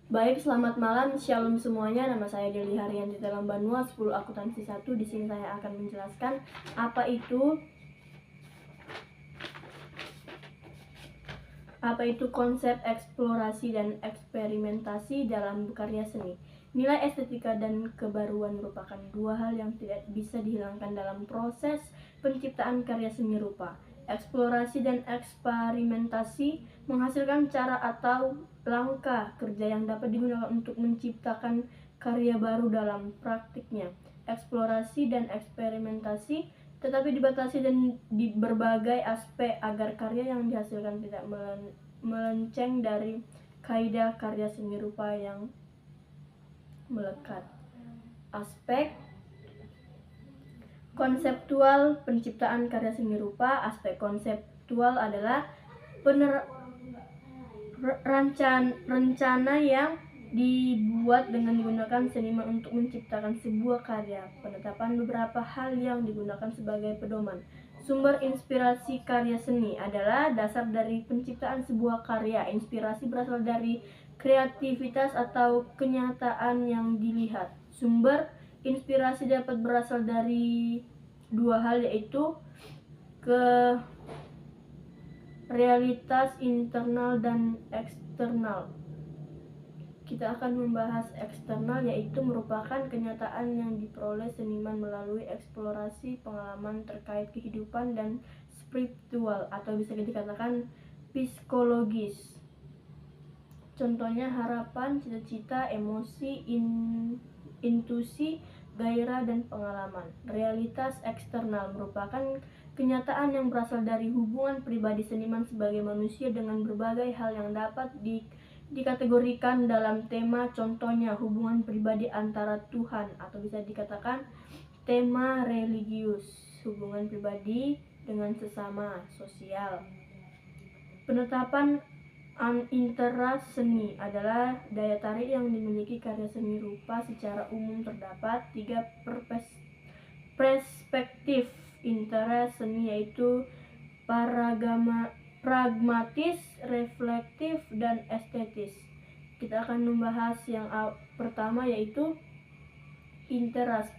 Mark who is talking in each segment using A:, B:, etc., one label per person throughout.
A: Baik, selamat malam, shalom semuanya. Nama saya Deli Haryanti dalam Banua 10 Akuntansi 1. Di sini saya akan menjelaskan apa itu konsep eksplorasi dan eksperimentasi dalam karya seni. Nilai estetika dan kebaruan merupakan dua hal yang tidak bisa dihilangkan dalam proses penciptaan karya seni rupa. Eksplorasi dan eksperimentasi menghasilkan cara atau langkah kerja yang dapat digunakan untuk menciptakan karya baru dalam praktiknya. Eksplorasi dan eksperimentasi tetapi dibatasi dan di berbagai aspek agar karya yang dihasilkan tidak melenceng dari kaidah karya seni rupa yang melekat. Aspek konseptual penciptaan karya seni rupa. Aspek konseptual adalah rencana yang dibuat dengan menggunakan seniman untuk menciptakan sebuah karya. Penetapan beberapa hal yang digunakan sebagai pedoman. Sumber inspirasi karya seni adalah dasar dari penciptaan sebuah karya. Inspirasi berasal dari kreativitas atau kenyataan yang dilihat. Sumber inspirasi dapat berasal dari dua hal, yaitu realitas internal dan eksternal. Kita akan membahas eksternal, yaitu merupakan kenyataan yang diperoleh seniman melalui eksplorasi pengalaman terkait kehidupan dan spiritual atau bisa dikatakan psikologis. Contohnya harapan, cita-cita, emosi, intuisi, gairah, dan pengalaman. Realitas eksternal merupakan kenyataan yang berasal dari hubungan pribadi seniman sebagai manusia dengan berbagai hal yang dapat dikategorikan dalam tema. Contohnya hubungan pribadi antara Tuhan atau bisa dikatakan tema religius, hubungan pribadi dengan sesama, sosial. Penetapan interest seni adalah daya tarik yang dimiliki karya seni rupa. Secara umum terdapat 3 perspektif interest seni, yaitu pragmatis, reflektif, dan estetis. Kita akan membahas yang pertama, yaitu interest.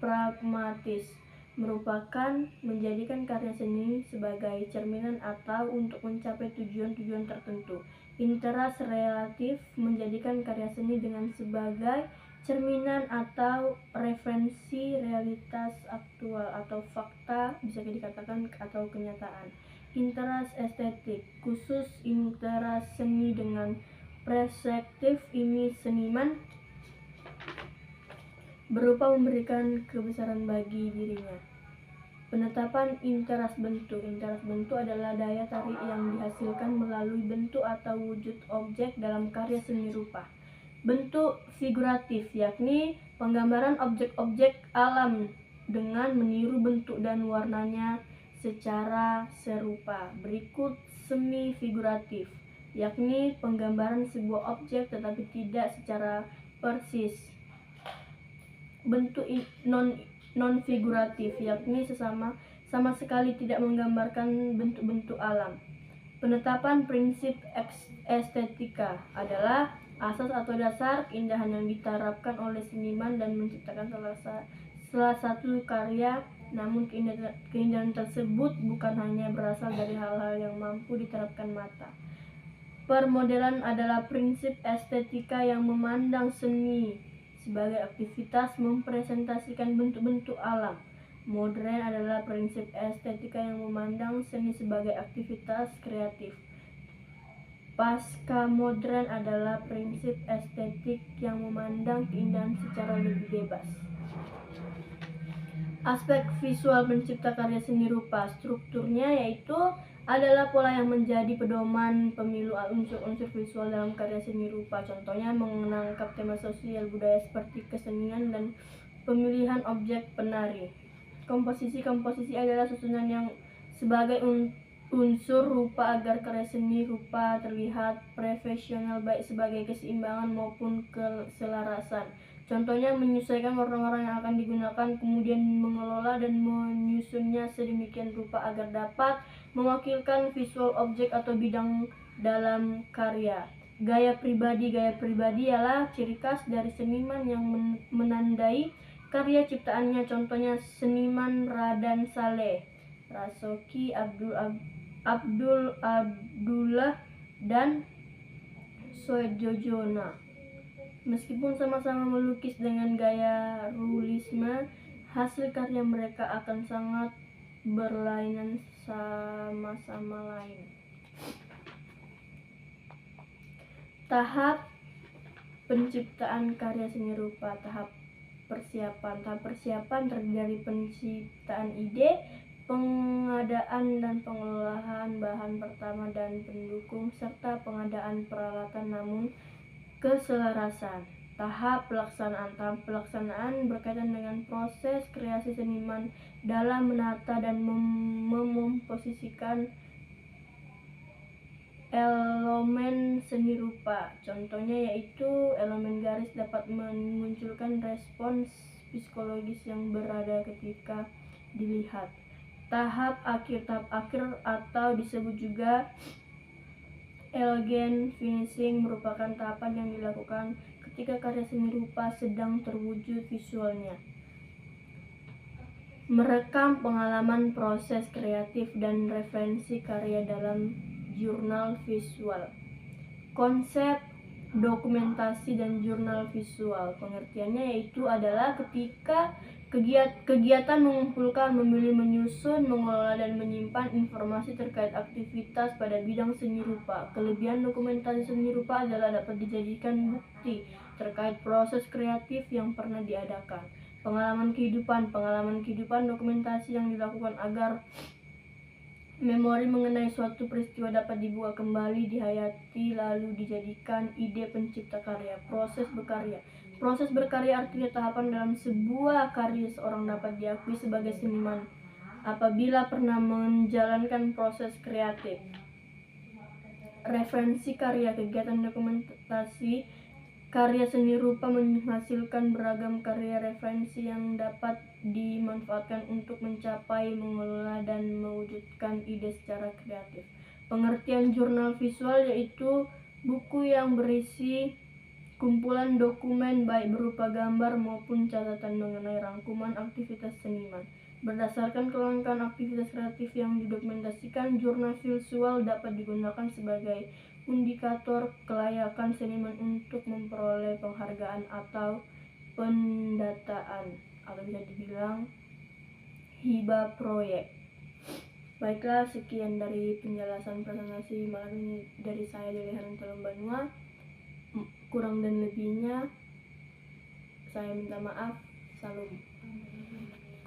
A: Pragmatis merupakan menjadikan karya seni sebagai cerminan atau untuk mencapai tujuan-tujuan tertentu. Interest relatif menjadikan karya seni dengan sebagai cerminan atau referensi realitas aktual atau fakta, bisa dikatakan, atau kenyataan. Interest estetik khusus interest seni dengan perspektif ini seniman berupa memberikan kebesaran bagi dirinya. Penetapan interest bentuk. Interest bentuk adalah daya tarik yang dihasilkan melalui bentuk atau wujud objek dalam karya seni rupa. Bentuk figuratif, yakni penggambaran objek-objek alam dengan meniru bentuk dan warnanya secara serupa. Berikut semi figuratif, yakni penggambaran sebuah objek tetapi tidak secara persis. Bentuk non figuratif, yakni sama sekali tidak menggambarkan bentuk-bentuk alam. Penetapan prinsip estetika adalah asas atau dasar keindahan yang diterapkan oleh seniman dan menciptakan salah satu karya. Namun keindahan tersebut bukan hanya berasal dari hal-hal yang mampu diterapkan mata. Permodelan adalah prinsip estetika yang memandang seni sebagai aktivitas mempresentasikan bentuk-bentuk alam. Modern adalah prinsip estetika yang memandang seni sebagai aktivitas kreatif. Pasca modern adalah prinsip estetik yang memandang keindahan secara lebih bebas. Aspek visual pencipta karya seni rupa. Strukturnya yaitu adalah pola yang menjadi pedoman pemilu unsur-unsur visual dalam karya seni rupa. Contohnya menangkap tema sosial budaya seperti kesenian dan pemilihan objek penari. Komposisi adalah susunan yang sebagai unsur rupa agar karya seni rupa terlihat profesional, baik sebagai keseimbangan maupun keselarasan. Contohnya menyesuaikan warna-warna yang akan digunakan, kemudian mengelola dan menyusunnya sedemikian rupa agar dapat mewakilkan visual objek atau bidang dalam karya. Gaya pribadi ialah ciri khas dari seniman yang menandai karya ciptaannya. Contohnya seniman Radan Saleh, Rasoki Abdul Abdullah, dan Soejojona. Meskipun sama-sama melukis dengan gaya realisme, hasil karya mereka akan sangat berlainan sama lain. Tahap penciptaan karya seni rupa. Tahap persiapan terdiri dari penciptaan ide, pengadaan dan pengelolaan bahan pertama dan pendukung, serta pengadaan peralatan namun keselarasan. Tahap pelaksanaan. Tahap pelaksanaan berkaitan dengan proses kreasi seniman dalam menata dan memposisikan elemen seni rupa. Contohnya yaitu elemen garis dapat memunculkan respons psikologis yang berada ketika dilihat. Tahap akhir atau disebut juga elegant finishing merupakan tahapan yang dilakukan ketika karya seni rupa sedang terwujud visualnya. Merekam pengalaman proses kreatif dan referensi karya dalam jurnal visual. Konsep dokumentasi dan jurnal visual. Pengertiannya yaitu adalah ketika kegiatan mengumpulkan, memilih, menyusun, mengelola, dan menyimpan informasi terkait aktivitas pada bidang seni rupa. Kelebihan dokumentasi seni rupa adalah dapat dijadikan bukti terkait proses kreatif yang pernah diadakan. Pengalaman kehidupan dokumentasi yang dilakukan agar memori mengenai suatu peristiwa dapat dibuka kembali, dihayati, lalu dijadikan ide pencipta karya. Proses berkarya artinya tahapan dalam sebuah karya seorang dapat diakui sebagai seniman apabila pernah menjalankan proses kreatif. Referensi karya. Kegiatan dokumentasi karya seni rupa menghasilkan beragam karya referensi yang dapat dimanfaatkan untuk mencapai, mengelola, dan mewujudkan ide secara kreatif. Pengertian jurnal visual yaitu buku yang berisi kumpulan dokumen baik berupa gambar maupun catatan mengenai rangkuman aktivitas seniman. Berdasarkan kelangkaan aktivitas kreatif yang didokumentasikan, jurnal visual dapat digunakan sebagai indikator kelayakan seniman untuk memperoleh penghargaan atau pendataan, atau bisa dibilang hibah proyek. Baiklah, sekian dari penjelasan presentasi malam ini dari saya, Deli Harun Banua. Kurang dan lebihnya saya minta maaf. Salam.